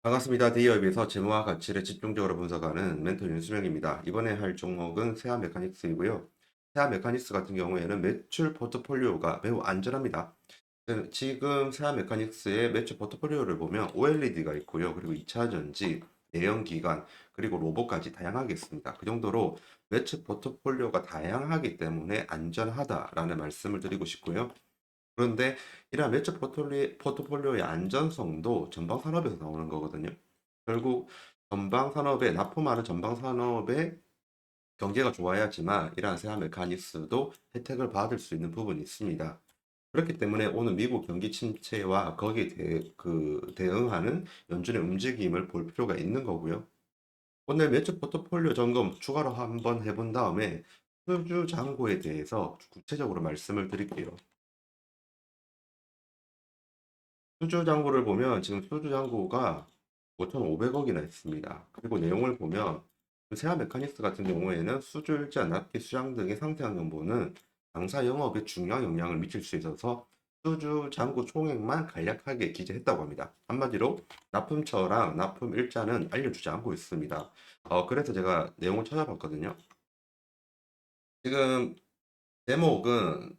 반갑습니다. 대기업에서 재무와 가치를 집중적으로 분석하는 멘토 윤수명입니다. 이번에 할 종목은 세아 메카닉스이고요. 세아 메카닉스 같은 경우에는 매출 포트폴리오가 매우 안전합니다. 지금 세아 메카닉스의 매출 포트폴리오를 보면 OLED가 있고요. 그리고 2차 전지, 내연기관, 그리고 로봇까지 다양하게 있습니다. 그 정도로 매출 포트폴리오가 다양하기 때문에 안전하다라는 말씀을 드리고 싶고요. 그런데 이러한 매출 포트폴리오의 안전성도 전방 산업에서 나오는 거거든요. 결국 전방 산업에 납품하는 전방 산업의 경제가 좋아야지만 이러한 세아 메카니스도 혜택을 받을 수 있는 부분이 있습니다. 그렇기 때문에 오늘 미국 경기 침체와 거기에 대응하는 연준의 움직임을 볼 필요가 있는 거고요. 오늘 매출 포트폴리오 점검 추가로 한번 해본 다음에 수주 잔고에 대해서 구체적으로 말씀을 드릴게요. 수주 잔고를 보면 지금 수주 잔고가 5,500억이나 있습니다. 그리고 내용을 보면 세아 메카닉스 같은 경우에는 수주일자, 납기, 수량 등의 상세 항목은 당사 영업에 중요한 영향을 미칠 수 있어서 수주 잔고 총액만 간략하게 기재했다고 합니다. 한마디로 납품처랑 납품 일자는 알려주지 않고 있습니다. 그래서 제가 내용을 찾아봤거든요. 지금 제목은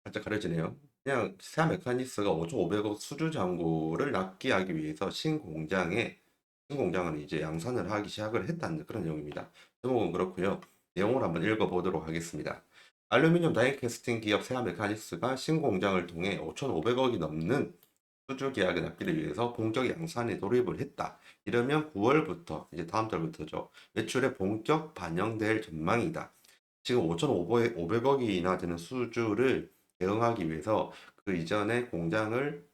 살짝 가려지네요. 그냥 세아 메카닉스가 5,500억 수주 잔고를 납기하기 위해서 신공장은 이제 양산을 하기 시작을 했다는 그런 내용입니다. 제목은 그렇고요. 내용을 한번 읽어보도록 하겠습니다. 알루미늄 다이캐스팅 기업 세아 메카닉스가 신공장을 통해 5,500억이 넘는 수주 계약의 납기를 위해서 본격 양산에 돌입을 했다. 이러면 9월부터 이제 다음 달부터죠. 매출에 본격 반영될 전망이다. 지금 5,500억이나 되는 수주를 대응하기 위해서 그 이전에 공장을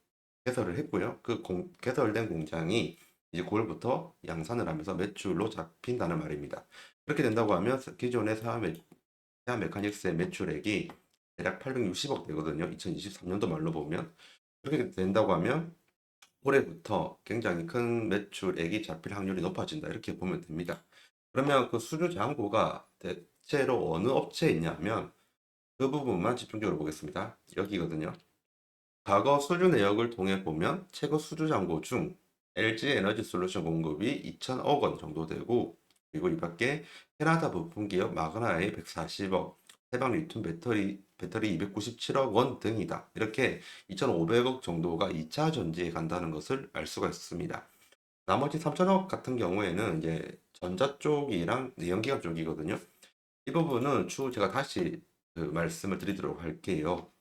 개설을 했고요. 개설된 공장이 이제 9월부터 양산을 하면서 매출로 잡힌다는 말입니다. 그렇게 된다고 하면 기존의 세아 메카닉스의 매출액이 대략 860억 되거든요. 2023년도 말로 보면. 그렇게 된다고 하면 올해부터 굉장히 큰 매출액이 잡힐 확률이 높아진다. 이렇게 보면 됩니다. 그러면 그 수주 잔고가 대체로 어느 업체에 있냐면 그 부분만 집중적으로 보겠습니다. 여기거든요. 과거 수주 내역을 통해 보면 최고 수주 잔고 중 LG 에너지 솔루션 공급이 2천억 원 정도 되고, 그리고 이 밖에 캐나다 부품 기업 마그나의 140억, 해방 리튬 배터리 297억 원 등이다. 이렇게 2,500억 정도가 2차 전지에 간다는 것을 알 수가 있습니다. 나머지 3천억 같은 경우에는 이제 전자 쪽이랑 내연기관 쪽이거든요. 이 부분은 추후 제가 다시 그 말씀을 드리도록 할게요.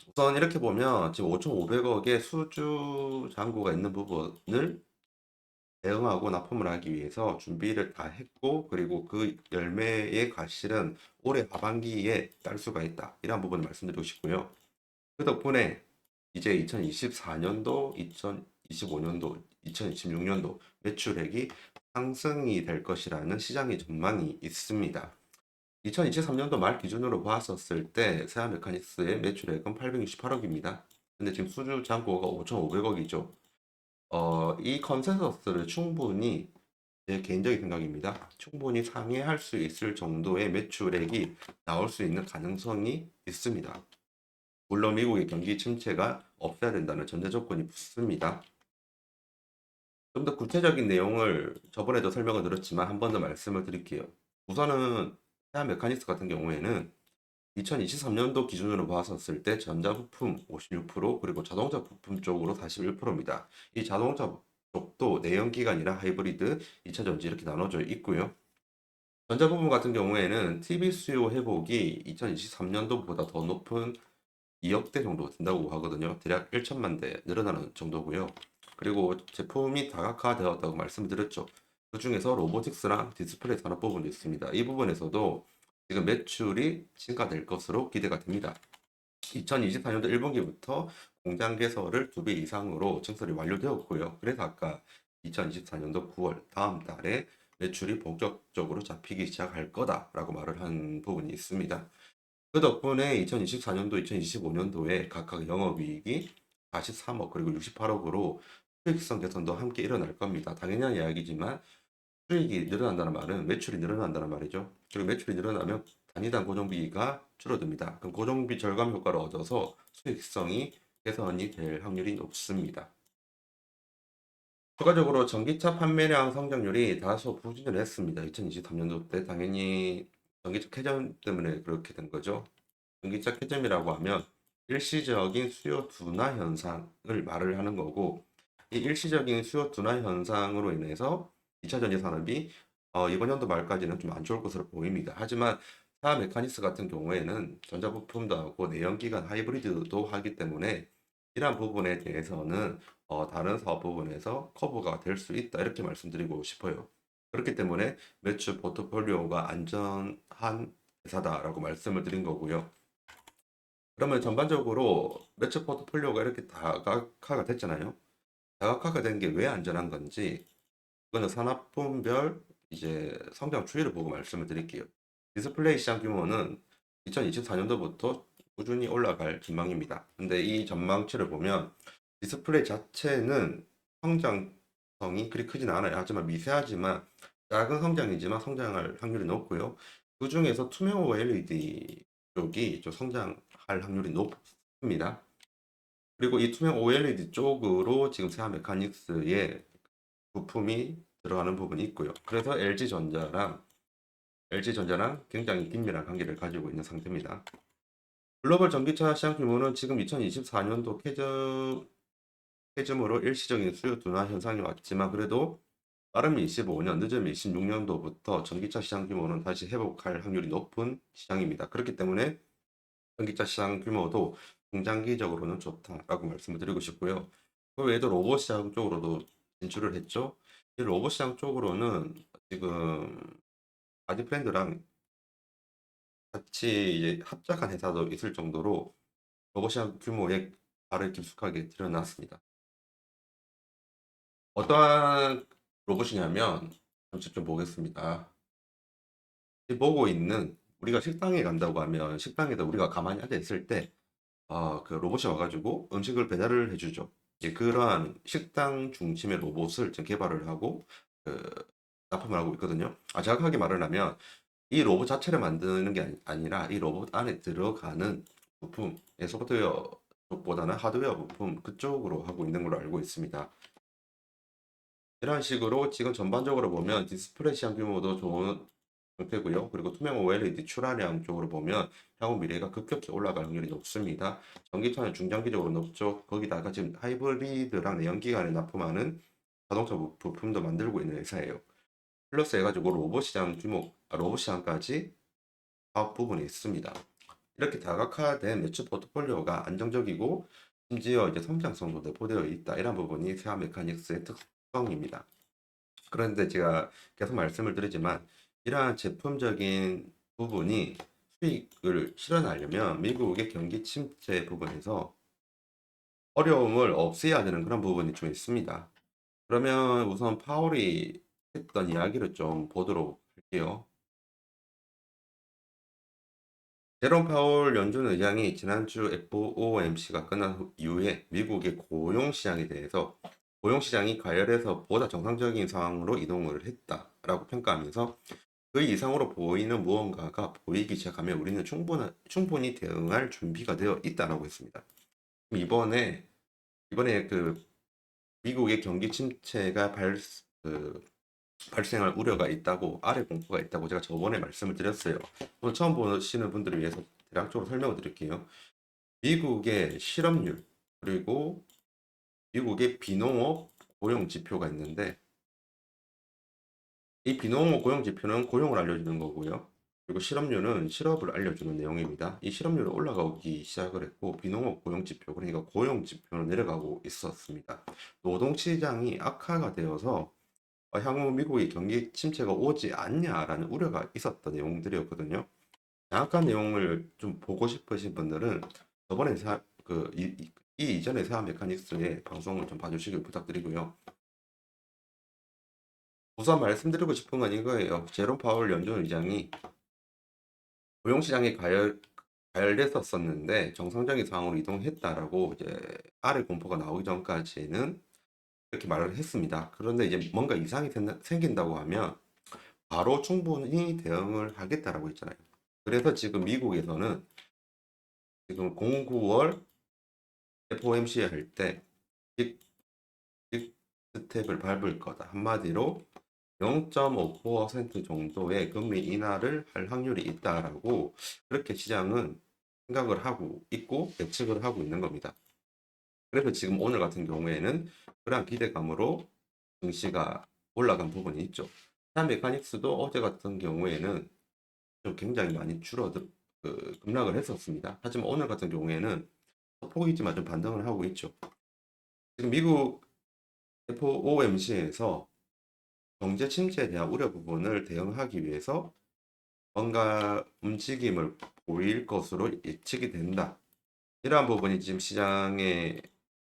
우선 이렇게 보면 지금 5,500억의 수주 잔고가 있는 부분을 대응하고 납품을 하기 위해서 준비를 다 했고, 그리고 그 열매의 과실은 올해 하반기에 딸 수가 있다. 이런 부분을 말씀드리고 싶고요. 그 덕분에 이제 2024년도, 2025년도, 2026년도 매출액이 상승이 될 것이라는 시장의 전망이 있습니다. 2023년도 말 기준으로 봤었을 때 세아 메카닉스의 매출액은 868억입니다. 근데 지금 수주 잔고가 5,500억이죠. 이 컨센서스를 충분히, 제 개인적인 생각입니다. 충분히 상회할 수 있을 정도의 매출액이 나올 수 있는 가능성이 있습니다. 물론 미국의 경기 침체가 없어야 된다는 전제 조건이 붙습니다. 좀 더 구체적인 내용을 저번에도 설명을 드렸지만 한 번 더 말씀을 드릴게요. 우선은 세아 메카닉스 같은 경우에는 2023년도 기준으로 봤었을 때 전자부품 56%, 그리고 자동차 부품 쪽으로 41%입니다. 이 자동차 쪽도 내연기관이랑 하이브리드, 2차 전지 이렇게 나눠져 있고요. 전자부품 같은 경우에는 TV 수요 회복이 2023년도보다 더 높은 2억대 정도 된다고 하거든요. 대략 1천만 대 늘어나는 정도고요. 그리고 제품이 다각화되었다고 말씀드렸죠. 그 중에서 로보틱스랑 디스플레이 산업 부분도 있습니다. 이 부분에서도 지금 매출이 증가될 것으로 기대가 됩니다. 2024년도 1분기부터 공장 개설을 2배 이상으로 증설이 완료되었고요. 그래서 아까 2024년도 9월 다음 달에 매출이 본격적으로 잡히기 시작할 거다라고 말을 한 부분이 있습니다. 그 덕분에 2024년도, 2025년도에 각각 영업이익이 43억 그리고 68억으로 수익성 개선도 함께 일어날 겁니다. 당연한 이야기지만 수익이 늘어난다는 말은 매출이 늘어난다는 말이죠. 그리고 매출이 늘어나면 단위당 고정비가 줄어듭니다. 그럼 고정비 절감 효과를 얻어서 수익성이 개선이 될 확률이 높습니다. 추가적으로 전기차 판매량 성장률이 다소 부진을 했습니다. 2023년도 때 당연히 전기차 캐전 때문에 그렇게 된 거죠. 전기차 캐즘이라고 하면 일시적인 수요 둔화 현상을 말을 하는 거고, 이 일시적인 수요 둔화 현상으로 인해서 2차 전지 산업이 이번 연도 말까지는 좀 안 좋을 것으로 보입니다. 하지만 사하 메카니스 같은 경우에는 전자부품도 하고 내연기관 하이브리드도 하기 때문에 이러한 부분에 대해서는 다른 사업 부분에서 커버가 될 수 있다 이렇게 말씀드리고 싶어요. 그렇기 때문에 매출 포트폴리오가 안전한 회사다라고 말씀을 드린 거고요. 그러면 전반적으로 매출 포트폴리오가 이렇게 다각화가 됐잖아요. 다각화가 된 게 왜 안전한 건지, 그거는 산업분별 이제 성장 추이를 보고 말씀을 드릴게요. 디스플레이 시장 규모는 2024년도부터 꾸준히 올라갈 전망입니다. 근데 이 전망치를 보면 디스플레이 자체는 성장성이 그리 크진 않아요. 하지만 미세하지만 작은 성장이지만 성장할 확률이 높고요. 그 중에서 투명 OLED 쪽이 좀 성장할 확률이 높습니다. 그리고 이 투명 OLED 쪽으로 지금 세아 메카닉스의 부품이 들어가는 부분이 있고요. 그래서 LG전자랑 굉장히 긴밀한 관계를 가지고 있는 상태입니다. 글로벌 전기차 시장 규모는 지금 2024년도 캐즘으로 일시적인 수요 둔화 현상이 왔지만 그래도 빠르면 25년, 늦으면 26년도부터 전기차 시장 규모는 다시 회복할 확률이 높은 시장입니다. 그렇기 때문에 전기차 시장 규모도 중장기적으로는 좋다라고 말씀을 드리고 싶고요. 그 외에도 로봇 시장 쪽으로도 진출을 했죠. 이 로봇 시장 쪽으로는 지금 바디프렌드랑 같이 이제 합작한 회사도 있을 정도로 로봇 시장 규모에 발을 깊숙하게 들여놨습니다. 어떠한 로봇이냐면 잠시 좀 보겠습니다. 이 보고 있는 우리가 식당에 간다고 하면 식당에도 우리가 가만히 앉아 있을 때 그 로봇이 와가지고 음식을 배달을 해주죠. 이제 그러한 식당 중심의 로봇을 지금 개발을 하고 그 납품을 하고 있거든요. 정확하게 말을 하면 이 로봇 자체를 만드는 게 아니라 이 로봇 안에 들어가는 부품, 소프트웨어 쪽보다는 하드웨어 부품 그쪽으로 하고 있는 걸로 알고 있습니다. 이런 식으로 지금 전반적으로 보면 디스플레이 시장 규모도 좋은 상태고요. 그리고 투명 OLED 출하량 쪽으로 보면 향후 미래가 급격히 올라갈 확률이 높습니다. 전기차는 중장기적으로 높죠. 거기다가 지금 하이브리드랑 내연기관에 납품하는 자동차 부품도 만들고 있는 회사예요. 플러스 해가지고 로봇 시장까지 사업 부분이 있습니다. 이렇게 다각화된 매출 포트폴리오가 안정적이고 심지어 이제 성장성도 내포되어 있다. 이런 부분이 세아 메카닉스의 특성입니다. 그런데 제가 계속 말씀을 드리지만 이러한 제품적인 부분이 수익을 실현하려면 미국의 경기 침체 부분에서 어려움을 없애야 되는 그런 부분이 좀 있습니다. 그러면 우선 파월이 했던 이야기를 좀 보도록 할게요. 제롬 파월 연준 의장이 지난주 FOMC가 끝난 이후에 미국의 고용 시장에 대해서 고용 시장이 과열해서 보다 정상적인 상황으로 이동을 했다라고 평가하면서 그 이상으로 보이는 무언가가 보이기 시작하면 우리는 충분히 대응할 준비가 되어 있다라고 했습니다. 이번에 그 미국의 경기 침체가 발생할 우려가 있다고, 아래 공포가 있다고 제가 저번에 말씀을 드렸어요. 오늘 처음 보시는 분들을 위해서 대략적으로 설명을 드릴게요. 미국의 실업률, 그리고 미국의 비농업 고용 지표가 있는데, 이 비농업 고용 지표는 고용을 알려주는 거고요. 그리고 실업률은 실업을 알려주는 내용입니다. 이 실업률은 올라가기 시작을 했고, 비농업 고용 지표, 그러니까 고용 지표는 내려가고 있었습니다. 노동 시장이 악화가 되어서 향후 미국의 경기 침체가 오지 않냐라는 우려가 있었던 내용들이었거든요. 정확한 내용을 좀 보고 싶으신 분들은 저번에 이 이전의 세아 메카닉스의 방송을 좀 봐주시길 부탁드리고요. 우선 말씀드리고 싶은 건 이거예요. 제롬 파월 연준 의장이 고용시장이 가열됐었는데 정상적인 상황으로 이동했다라고 이제 아래 공포가 나오기 전까지는 이렇게 말을 했습니다. 그런데 이제 뭔가 이상이 생긴다고 하면 바로 충분히 대응을 하겠다라고 했잖아요. 그래서 지금 미국에서는 지금 09월 FOMC 할 때 스텝을 밟을 거다. 한마디로 0.5% 정도의 금리 인하를 할 확률이 있다라고 그렇게 시장은 생각을 하고 있고 예측을 하고 있는 겁니다. 그래서 지금 오늘 같은 경우에는 그러한 기대감으로 증시가 올라간 부분이 있죠. 한 메카닉스도 어제 같은 경우에는 좀 굉장히 많이 급락을 했었습니다. 하지만 오늘 같은 경우에는 소폭이지만 좀 반등을 하고 있죠. 지금 미국 FOMC에서 경제 침체에 대한 우려 부분을 대응하기 위해서 뭔가 움직임을 보일 것으로 예측이 된다. 이러한 부분이 지금 시장에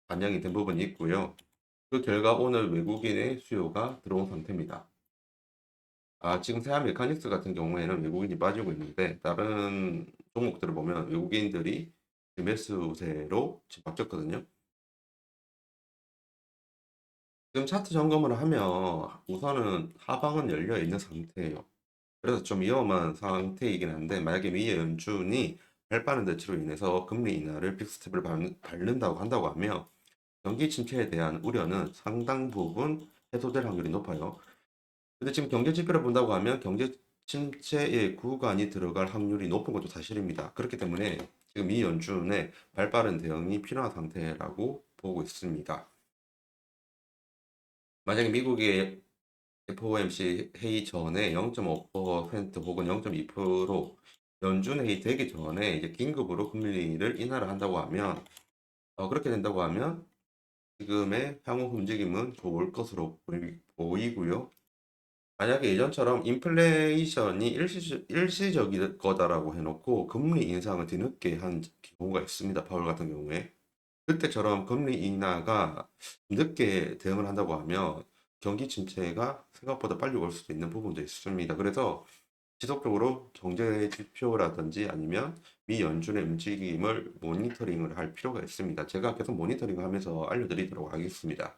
반영이 된 부분이 있고요. 그 결과 오늘 외국인의 수요가 들어온 상태입니다. 지금 세한 메카닉스 같은 경우에는 외국인이 빠지고 있는데 다른 종목들을 보면 외국인들이 매수세로 지금 바뀌었거든요. 지금 차트 점검을 하면 우선은 하방은 열려 있는 상태예요. 그래서 좀 위험한 상태이긴 한데 만약에 미 연준이 발빠른 대치로 인해서 금리 인하를 빅스텝을 밟는다고 한다고 하면 경기 침체에 대한 우려는 상당 부분 해소될 확률이 높아요. 근데 지금 경제 지표를 본다고 하면 경제 침체의 구간이 들어갈 확률이 높은 것도 사실입니다. 그렇기 때문에 지금 미 연준의 발빠른 대응이 필요한 상태라고 보고 있습니다. 만약에 미국의 FOMC 회의 전에 0.5% 혹은 0.2% 연준 회의 되기 전에 이제 긴급으로 금리를 인하를 한다고 하면 그렇게 된다고 하면 지금의 향후 움직임은 좋을 것으로 보이고요. 만약에 예전처럼 인플레이션이 일시적일 거다라고 해놓고 금리 인상을 뒤늦게 한 경우가 있습니다. 파월 같은 경우에. 그때처럼 금리 인하가 늦게 대응을 한다고 하면 경기 침체가 생각보다 빨리 올 수도 있는 부분도 있습니다. 그래서 지속적으로 경제 지표라든지 아니면 미 연준의 움직임을 모니터링을 할 필요가 있습니다. 제가 계속 모니터링 하면서 알려드리도록 하겠습니다.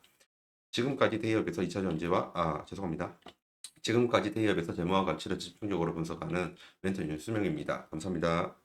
지금까지 대기업에서 2차 전지와, 죄송합니다. 지금까지 대기업에서 재무와 가치를 집중적으로 분석하는 멘토 윤수명입니다. 감사합니다.